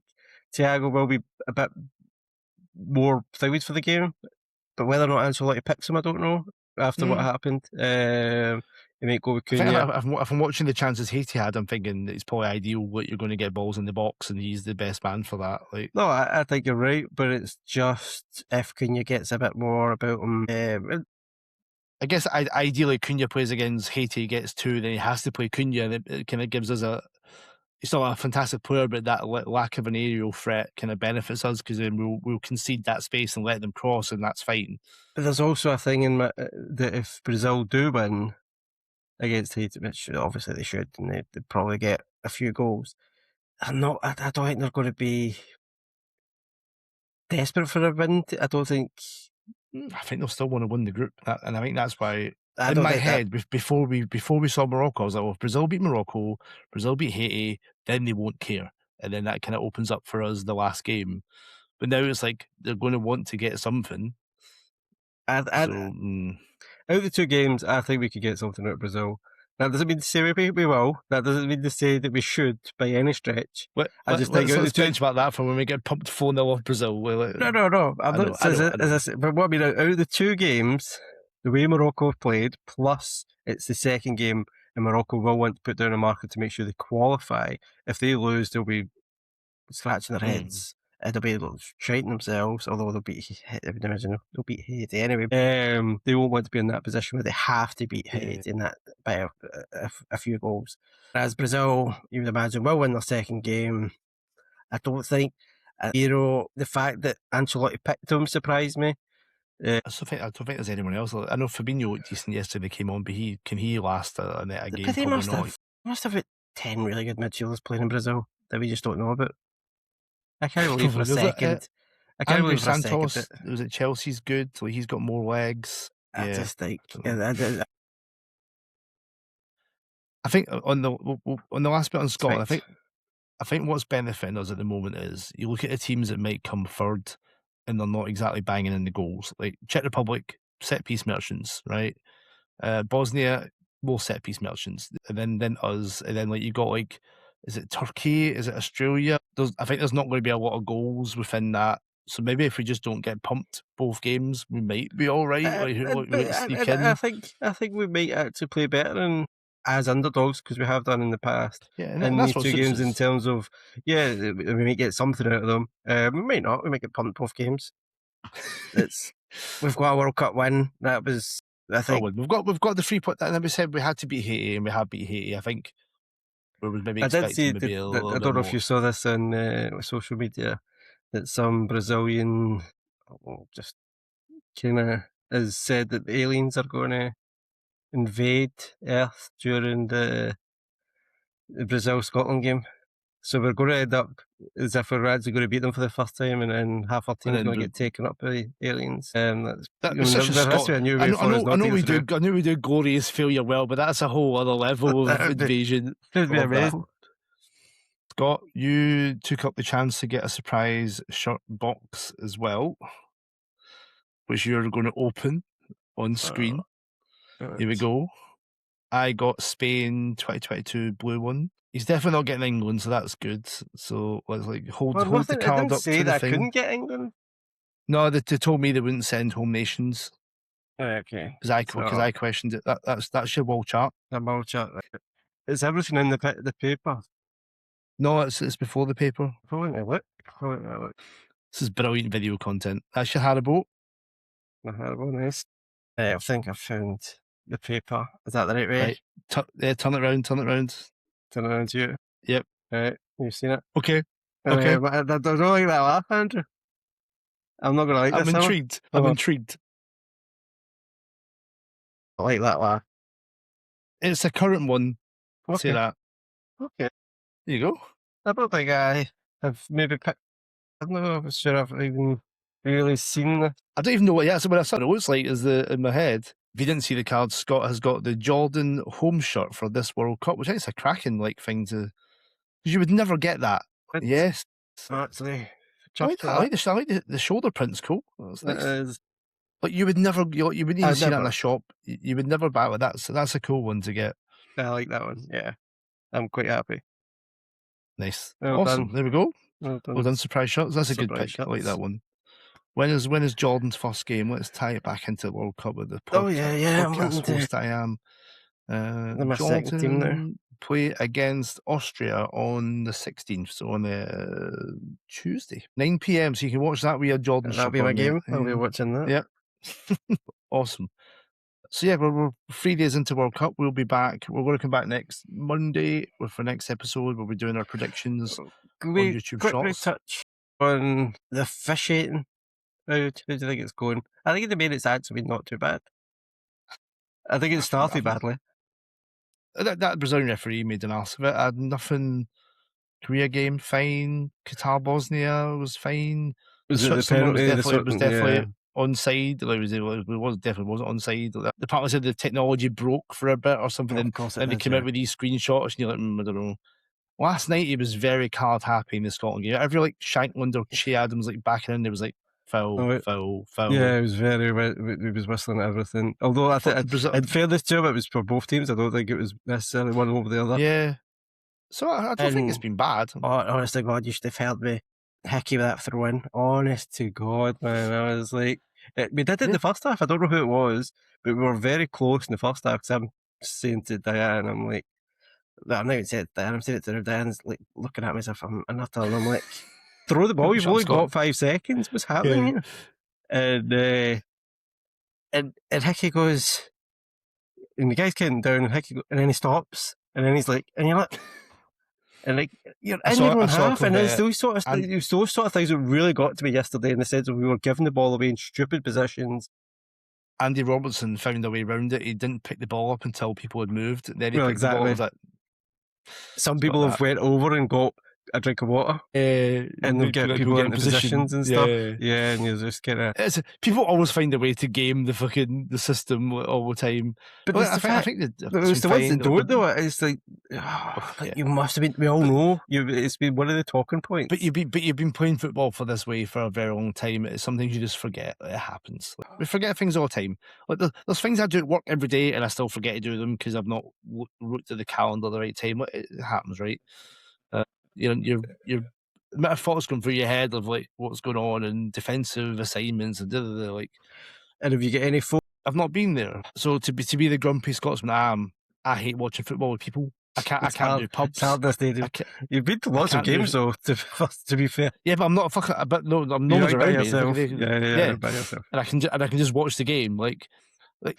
Thiago will be a bit more fluid for the game, but whether or not Ancelotti picks him, I don't know. After what happened, he might go with Cunha. If I'm watching the chances Haiti had, I'm thinking it's probably ideal that you're going to get balls in the box, and he's the best man for that. Like, no, I think you're right, but it's just if Cunha gets a bit more about him. I guess ideally Cunha plays against Haiti, gets two, then he has to play Cunha, and it kind of gives us he's still a fantastic player, but that lack of an aerial threat kind of benefits us because then we'll concede that space and let them cross, and that's fine. But there's also a thing that if Brazil do win against Haiti, which obviously they should, and they'd probably get a few goals, I don't think they're going to be desperate for a win. I don't think. I think they'll still want to win the group, and I think that's why. I In don't my think that. head, before we saw Morocco, I was like, well, if Brazil beat Morocco, Brazil beat Haiti, then they won't care. And then that kind of opens up for us the last game. But now it's like they're going to want to get something. Out of the two games, I think we could get something out of Brazil. That doesn't mean to say we will. That doesn't mean to say that we should by any stretch. I just think let's bench about that for when we get pumped 4-0 off Brazil. No. I'm not. As I said, but what I mean, out of the two games, the way Morocco have played, plus it's the second game, and Morocco will want to put down a marker to make sure they qualify. If they lose, they'll be scratching their heads. They'll be shouting themselves, although they'll beat Haiti anyway. They won't want to be in that position where they have to beat Haiti in that by a few goals. Whereas Brazil, you would imagine, will win their second game. I don't think, the fact that Ancelotti picked them surprised me. I don't think there's anyone else. I know Fabinho looked decent yesterday. Came on, but can he last a game? But they Probably must have 10 really good midfielders playing in Brazil that we just don't know about. I can't believe for a second. Andrew Santos, was it Chelsea's good? So he's got more legs. I just think. I think on the last bit on Scotland, I think what's benefiting us at the moment is you look at the teams that might come third, and they're not exactly banging in the goals. Like Czech Republic, set piece merchants, right? Bosnia, more set piece merchants, and then us, and then like you got like. Is it Turkey? Is it Australia? I think there's not going to be a lot of goals within that. So maybe if we just don't get pumped both games, we might be all right. I think we might actually play better as underdogs because we have done in the past. Yeah, in these two games, in terms of we might get something out of them. We might not. We might get pumped both games. We've got a World Cup win. That was, I think, we've got the 3 point. And then we said we had to beat Haiti, and we have beat Haiti. I think. I did see. I don't know if you saw this on social media that some Brazilian just kind of has said that the aliens are going to invade Earth during the Brazil-Scotland game. So we're going to end up as if we're actually going to beat them for the first time, and then half our team is going to get taken up by aliens. That's such a new way for us. I know we do glorious failure well, but that's a whole other level of invasion. It'd be amazing. Scott, you took up the chance to get a surprise shirt box as well, which you're going to open on screen. Here we go. I got Spain 2022 blue one. He's definitely not getting England, so that's good. So let's hold the card up to the thing. I didn't say that I couldn't get England. No, they told me they wouldn't send home nations. Okay. Because I questioned it. That's your wall chart. The wall chart. Is everything in the paper? No, it's before the paper. Look. This is brilliant video content. That's your Haribo. The Haribo, nice. I think I found the paper. Is that the right way? Right. Turn it around. Turn it around to you. Yep. Right. You've seen it? Okay. Okay. But I don't like that laugh, Andrew. I'm not going to like this. I'm intrigued. I'm intrigued. I like that laugh. It's a current one. Okay. Say that. Okay. There you go. I don't think I have maybe picked. I'm not sure I've even really seen this. I don't even know what I saw it looks like in my head. If you didn't see the card, Scott has got the Jordan home shirt for this World Cup, which I think is a cracking thing to. Because you would never get that. Yes. Actually. I like the shoulder print's cool. That's nice. But you would never, you wouldn't even see that in a shop. You would never buy it with that. So that's a cool one to get. I like that one. Yeah, I'm quite happy. Nice, well awesome. Done. There we go. Well done. Surprise shots. That's a good pick. I like that one. When is Jordan's first game? Let's tie it back into the World Cup with the podcast host I am. Jordan play against Austria on the 16th, so on Tuesday, 9 p.m. So you can watch that with your Jordan. That'll be my game. I'll be watching that. Yep. Awesome. So yeah, we're 3 days into World Cup. We'll be back. We're going to come back next Monday with our next episode. We'll be doing our predictions Can on we YouTube quickly Shorts. touch on the officiating? How do you think it's going? I think in the main it's actually been not too bad. I think it started badly. That Brazilian referee made an ass of it. I had nothing. Korea game, fine. Qatar, Bosnia was fine. Was it the Switzerland penalty? was definitely onside. It definitely wasn't onside. The part said the technology broke for a bit or something. Of course it then they did, came out with these screenshots, and you're like, I don't know. Last night he was very card happy in the Scotland game. Every like Shankland or Che Adams like backing in, there was like foul. Yeah, it was he was whistling at everything. Although I think, in fairness to him, it was for both teams. I don't think it was necessarily one over the other. Yeah. So I don't think it's been bad. Honest to God, you should have heard me hickey with that throw in. Honest to God, man. I was like, we did it in the first half. I don't know who it was, but we were very close in the first half because I'm saying to Diane, I'm like, I'm not even saying it to Diane, I'm saying it to her. Diane's like looking at me as if I'm a nutter, and I'm like, throw the ball, you've only got 5 seconds. What's happening here? And Hickey goes, and the guy's counting down, and Hickey and then he stops, and then he's like, and you're like, and like you're in your own half, and it's those sort of things that really got to me yesterday in the sense of we were giving the ball away in stupid positions. Andy Robertson found a way around it. He didn't pick the ball up until people had moved. Then he picked the ball up. Some people have went over and got a drink of water, and they'll get people into positions and stuff. Yeah, and you're just kind of. People always find a way to game the system all the time. But I think it's the ones that don't though. It's like, you must have been. We all know it's been one of the talking points. But you've been playing football for this way for a very long time. It's something you just forget. It happens. We forget things all the time. Like there's things I do at work every day, and I still forget to do them because I've not looked at the calendar at the right time. It happens, right? Your amount of thoughts going through your head of like what's going on and defensive assignments and like. And if you get any I've not been there, so to be the grumpy Scotsman I hate watching football with people. I can't do pubs. It's hard this stadium. You've been to lots of games though. To be fair. Yeah, but I'm not fucking. But no, I'm no one's around me. Yeah, by yourself. And I can just watch the game like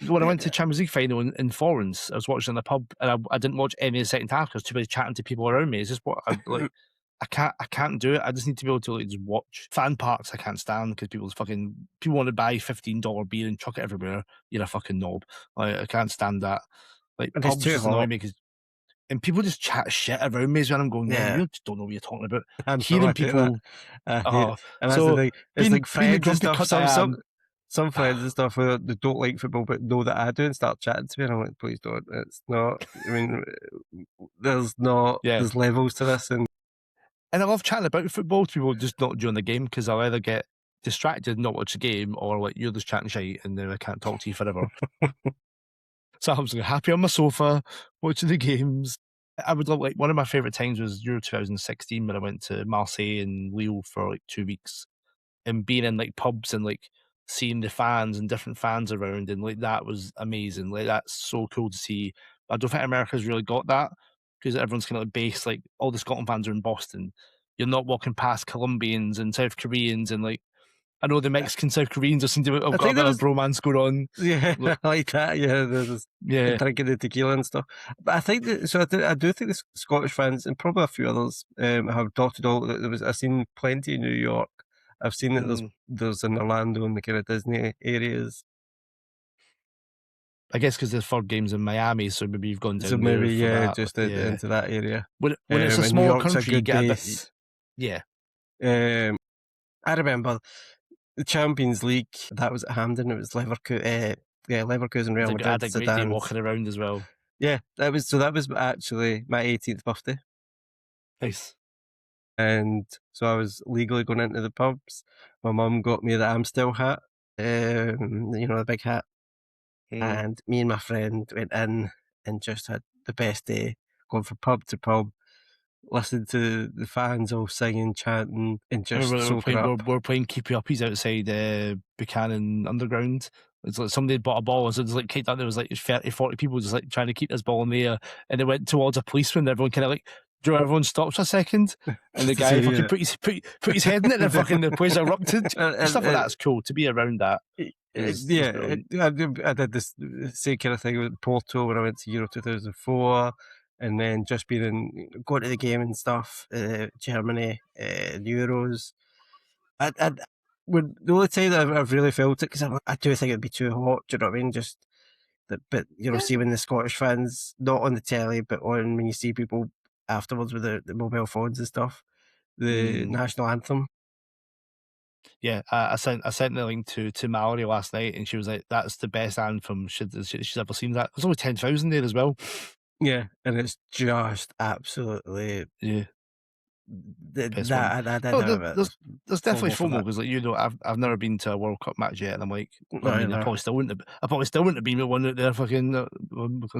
when I went to Champions League final in Florence, I was watching in the pub and I didn't watch any of the second half because I was too busy chatting to people around me. It's just what I like. I can't do it. I just need to be able to like just watch. Fan parks I can't stand because people want to buy $15 beer and chuck it everywhere. You're a fucking knob. Like I can't stand that. Like and pubs it's too just annoy me and people just chat shit around me when I'm going, yeah, you just don't know what you're talking about. I'm hearing people. And so it's like friends and stuff. Some friends and stuff who don't like football but know that I do and start chatting to me and I'm like, please don't. It's not. I mean, there's levels to this and I love chatting about football to people just not during the game because I'll either get distracted and not watch the game or like you're just chatting shit and then I can't talk to you forever. So I'm just happy on my sofa watching the games. I would love like one of my favourite times was Euro 2016 when I went to Marseille and Lille for like 2 weeks and being in like pubs and like seeing the fans and different fans around and like that was amazing. Like that's so cool to see. I don't think America's really got that because everyone's kind of like based, like all the Scotland fans are in Boston. You're not walking past Colombians and South Koreans and like I know the Mexican South Koreans seem to have got a bit of bromance going on. Yeah, like that. Yeah, there's drinking the tequila and stuff. But I think I do think the Scottish fans and probably a few others have dotted all. I've seen plenty in New York. I've seen that there's in Orlando and the kind of Disney areas. I guess because the third game's in Miami, so maybe you've gone down so maybe there for that. Into that area. When it's a small country, you get base. Yeah. I remember the Champions League that was at Hampden. It was Leverkusen, Real Madrid. I had a great day walking around as well. Yeah, that was actually my 18th birthday. Nice. And so I was legally going into the pubs. My mum got me the Amstel hat, the big hat. And me and my friend went in and just had the best day, going from pub to pub, listening to the fans all singing, chanting, and just soaking up. We're playing keepy uppies outside Buchanan Underground. It's like somebody bought a ball, and so there's like there was like 30, 40 people just like trying to keep this ball in the air, and they went towards a policeman. Everyone kind of like, everyone stops a second, and the guy fucking put his head in it, and fucking the place erupted. Stuff like that's cool to be around that. I did this same kind of thing with Porto when I went to Euro 2004, and then just going to the game and stuff. Germany, the Euros. The only time that I've really felt it, because I do think it'd be too hot. Do you know what I mean? Just that, but see when the Scottish fans, not on the telly, but when you see people afterwards with the mobile phones and stuff, the national anthem. Yeah, I sent the link to Mallory last night, and she was like, "That's the best anthem she's ever seen." There's only 10,000 there as well. Yeah, and it's just absolutely Best one. There's definitely FOMO because, like, I've never been to a World Cup match yet, and I'm like, I mean, I probably still wouldn't have been the one that they're fucking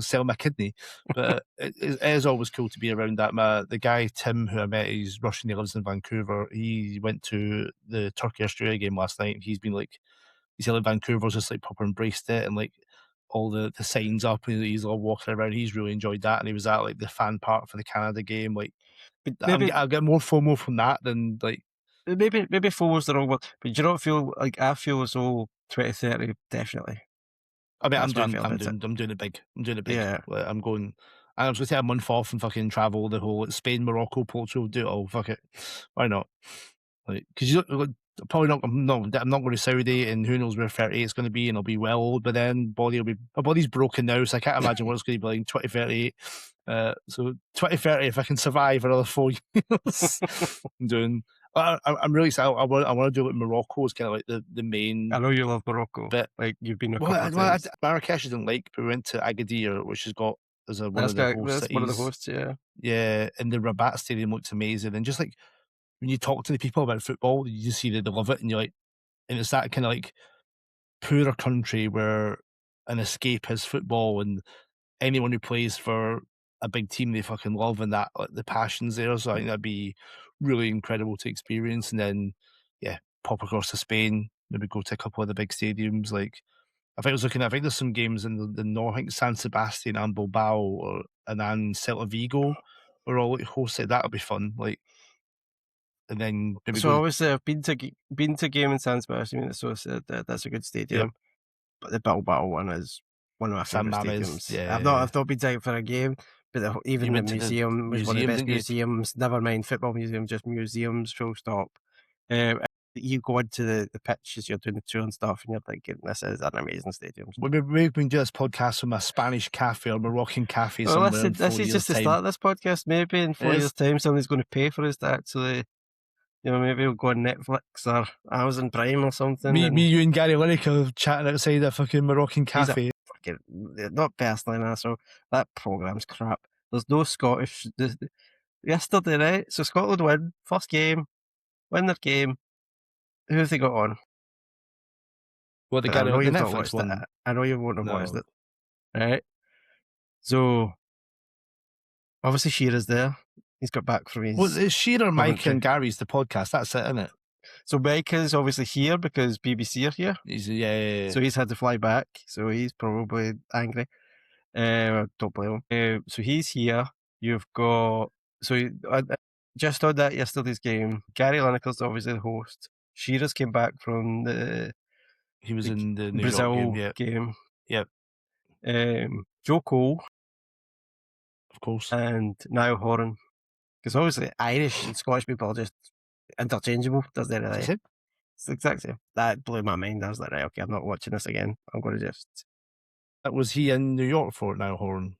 sell my kidney. But it is always cool to be around that. The guy Tim, who I met, he's Russian. He lives in Vancouver. He went to the Turkey Australia game last night. He's been like, he said like Vancouver's just like proper embraced it, and like all the signs up, and he's all walking around. He's really enjoyed that, and he was at like the fan part for the Canada game. Like, I'll get more FOMO from that than like maybe FOMO's the wrong word, but you don't feel like I feel as though 2030 definitely. I mean, I'm doing it big. I'm doing it big. Yeah. Like, I'm going to take a month off and fucking travel the whole Spain, Morocco, Portugal. Do it all. Fuck it. Why not? Like, because probably not. I'm not going to Saudi, and who knows where 38 is going to be, and I'll be well old. But then my body's broken now, so I can't imagine what it's going to be like in 2038. So 2030, if I can survive another 4 years, I'm doing. I'm really excited. I want to do it in Morocco. It's kind of like the main. I know you love Morocco, but like you've been a couple of times. Marrakesh isn't like, but we went to Agadir, which has got one of the host cities. One of the hosts, yeah. Yeah, and the Rabat Stadium looks amazing, and just like when you talk to the people about football, you just see that they love it, and you're like, and it's that kind of like poorer country where an escape is football, and anyone who plays for a big team they fucking love, and that like the passion's there. So I think that'd be really incredible to experience. And then pop across to Spain, maybe go to a couple of the big stadiums. Like I think there's some games in the north. I think San Sebastian and Bilbao and then Celta Vigo are all like hosted. That'll be fun. Like, and then maybe obviously I've been to a game in San Sebastian, so that's a good stadium. Yep. But the Bilbao one is one of my favorite stadiums. Yeah. I've not been down for a game, but even the museum was one of the best museums. Never mind football museum, just museums, full stop. You go into the pitch as you're doing the tour and stuff, and you're thinking, this is an amazing stadium. Maybe we can do this podcast from a Spanish cafe or Moroccan cafe somewhere. Listen, this is just the start of this podcast. Maybe in 4 years' time, somebody's going to pay for us to actually, maybe we'll go on Netflix or Amazon Prime or something. Me, you and Gary Lineker chatting outside a fucking Moroccan cafe. Not personally, nah, so that programme's crap. There's no Scottish. Yesterday, right? So Scotland win, first game, win their game. Who have they got on? Well, the Netflix one. I know you won't have watched it. Right? So, obviously Shearer's there. He's got back from his... Well, it's Shearer, Mike and Gary's the podcast. That's it, isn't it? So Mike is obviously here because BBC are here. Yeah. So he's had to fly back. So he's probably angry. Don't blame him. So he's here. You've got... So just on that yesterday's game, Gary Lineker's obviously the host. Shearer's came back from he was in the New Brazil York game. Yep. Joe Cole, of course, and Niall Horan, because obviously Irish and Scottish people are just interchangeable. Does that right? It's the exact same. That blew my mind. I was like, right, okay, I'm not watching this again. I'm going to just. Was he in New York for it, Niall Horan?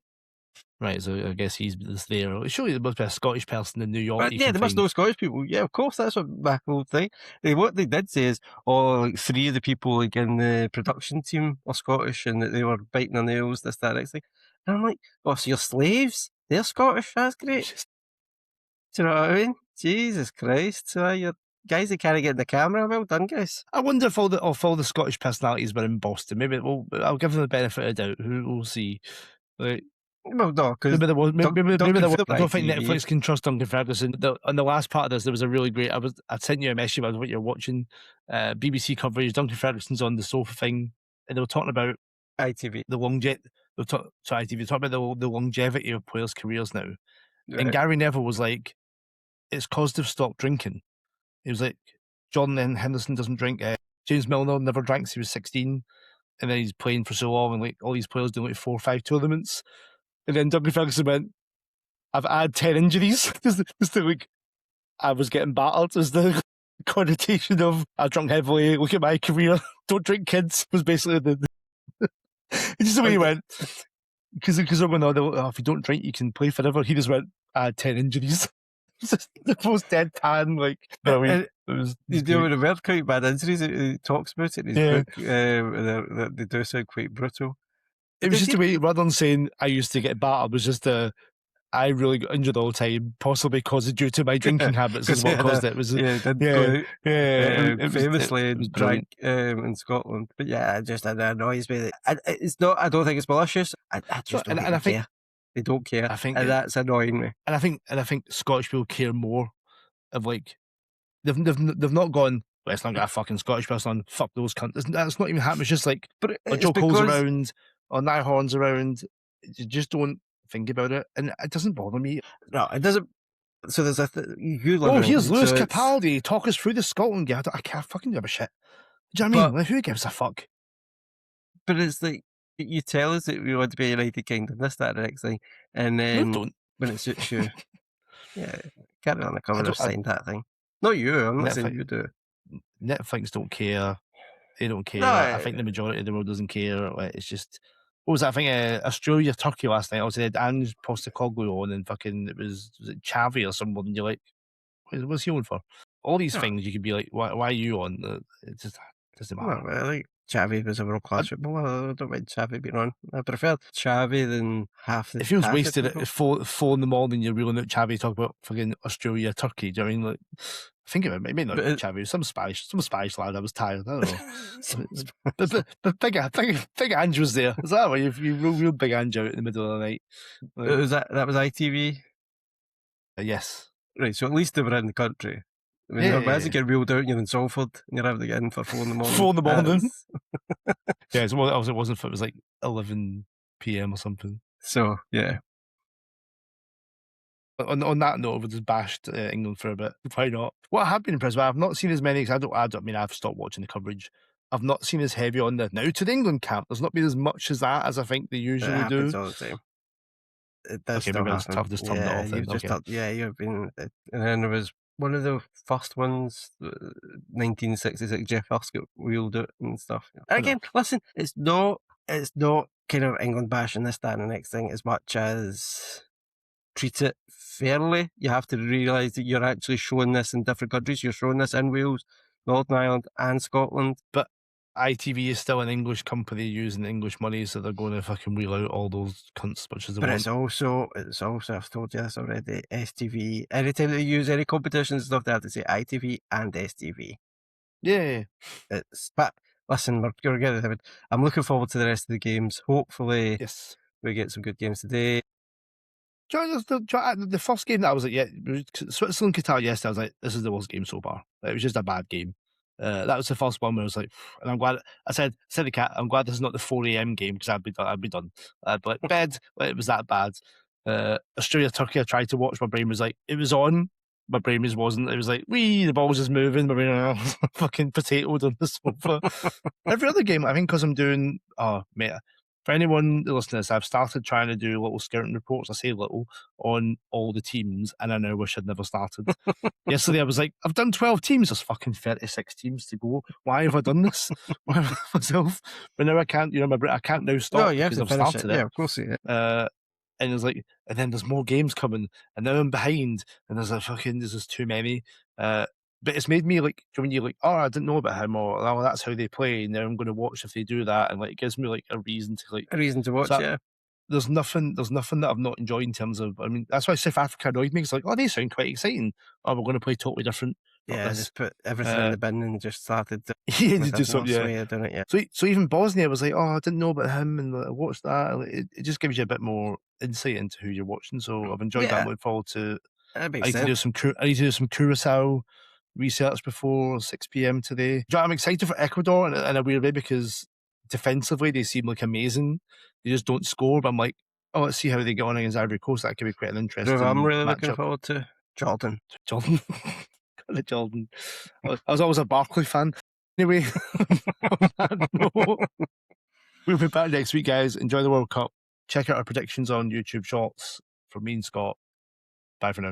Right, so I guess he's there. Surely there must be a Scottish person in New York. There must know Scottish people. Yeah, of course, that's what my whole thing. What they did say is, like 3 of the people like in the production team are Scottish, and that they were biting their nails, this, that, next thing. And I'm like, oh, so you're slaves? They're Scottish? That's great. Do you know what I mean? Jesus Christ. So you're guys that can't get in the camera. Well done, guys. I wonder if all the Scottish personalities were in Boston. Maybe I'll give them the benefit of the doubt. We'll see. Like, well, no, because maybe I don't think Netflix can trust Duncan Ferguson. On the last part of this, there was a really great. I sent you a message about what you're watching. BBC coverage. Duncan Ferguson's on the sofa thing, and they were talking about ITV. The longevity. ITV talking about the longevity of players' careers now. Right. And Gary Neville was like, "It's because they've stopped drinking." He was like, "Jordan Henderson doesn't drink. James Milner never drank since he was 16, and then he's playing for so long, and like all these players doing like 4 or 5 tournaments, and then Dougie Ferguson went, "I've had 10 injuries." Just like I was getting battered as the connotation of I drunk heavily. Look at my career. Don't drink, kids. Was basically it's just the way he went. Because everyone know if you don't drink, you can play forever. He just went, I had 10 injuries. Just the most deadpan, like, brilliant. He's dealing with quite bad injuries. He talks about it in his book. They do sound quite brutal. It was just the way, rather than saying I used to get battered, was just I really got injured all the time, possibly due to my drinking habits is what caused it. It was famously drank in Scotland. But yeah, it annoys me. It's not. I don't think it's malicious. I just don't think they care. They don't care. I think that's annoying me. And I think Scottish people care more of like they've not gone. Let's not get a fucking Scottish person on. Fuck those cunts. That's not even happening. It's just like Joe Cole's around or Nighthorn's around. You just don't think about it, and it doesn't bother me. No, it doesn't. So there's here's Lewis Capaldi. Talk us through the Scotland game. I can't fucking give a shit. Do you know what I mean? Like, who gives a fuck? But it's like you tell us that we want to be a United Kingdom, this, that, and the next thing, and then when it suits you, carry on the cover and sign that thing. Not you. I'm not saying you do. Netflix don't care. They don't care. No, I think the majority of the world doesn't care. It's just. What was that? I think Australia, Turkey last night. I was at Ange Postecoglou on, and fucking was it Xavi or someone? And you're like, what's he on for? All these things you could be like, why are you on? It just doesn't matter. Well, I think Xavi was a world class footballer. I don't mind Xavi being on. I prefer Xavi than half the. If he was wasted at 4 in the morning, you're reeling out Xavi talking about fucking Australia, Turkey. Do you know what I mean? Like, think of it. Maybe not Xavi. Some Spanish lad. I was tired. I don't know. but big Ange was there. Is that way? You real big Ange out in the middle of the night. Like, that was ITV. Yes. Right. So at least they were in the country. I mean, imagine getting wheeled out and you're in Salford and you're having to get in for 4 in the morning. 4 in the morning. Yeah. So it wasn't. It was like 11 p.m. or something. So yeah. On that note, we've just bashed England for a bit. Why not? What I have been impressed with, I've not seen as many, because I mean, I've stopped watching the coverage. I've not seen as heavy on the now to the England camp. There's not been as much as that as I think they usually do. It's all the same. It does still happen. Tough, just turned it off. You've been, and then there was one of the first ones, 1966. Jeff Hurst wheeled it and stuff. And again, listen, it's not kind of England bashing this, that, and the next thing as much as treat it fairly. You have to realise that you're actually showing this in different countries. You're showing this in Wales, Northern Ireland, and Scotland. But ITV is still an English company using English money, so they're going to fucking wheel out all those cunts much as they want. It's also, I've told you this already, STV. Anytime they use any competitions and stuff, they have to say ITV and STV. Yeah. But listen, we're going to get it. I'm looking forward to the rest of the games. Hopefully, we get some good games today. The first game that I was like, Switzerland, Qatar yesterday, I was like, this is the worst game so far. It was just a bad game. That was the first one where I was like, and I'm glad, I said to the cat, I'm glad this is not the 4 a.m. game, because I'd be done. But bed, it was that bad. Australia, Turkey, I tried to watch, my brain was like, it was on, my brain just wasn't. It was like, the ball was just moving, my brain fucking potatoed on the sofa. Every other game, I think, because I'm doing, mate, for anyone listening to this, I've started trying to do little scouting reports, I say little, on all the teams, and I now wish I'd never started. Yesterday I was like, I've done 12 teams, there's fucking 36 teams to go. Why have I done this? Why have I myself? But now I can't, I can't now stop because I've started it. Yeah, of course, yeah. And it's like, and then there's more games coming, and now I'm behind, and there's just too many. But it's made me like, when you're like, I didn't know about him, or that's how they play. Now I'm going to watch if they do that, and like it gives me like a reason to watch. Yeah, there's nothing that I've not enjoyed in terms of. I mean, that's why South Africa annoyed me. It's like, they sound quite exciting. We're going to play totally different. Yeah, just put everything in the bin and just started. Do something. Yeah. So even Bosnia was like, I didn't know about him, and I watched that. It just gives you a bit more insight into who you're watching. So I've enjoyed that. Looking forward to. That makes I need to do some Curacao research before 6 p.m. today. I'm excited for Ecuador in a weird way, because defensively they seem like amazing. They just don't score, but I'm like, let's see how they get on against Ivory Coast. That could be quite an interesting I'm really looking forward to Jordan. Jordan. I was always a Barkley fan. Anyway, on that note, we'll be back next week, guys. Enjoy the World Cup. Check out our predictions on YouTube Shorts from me and Scott. Bye for now.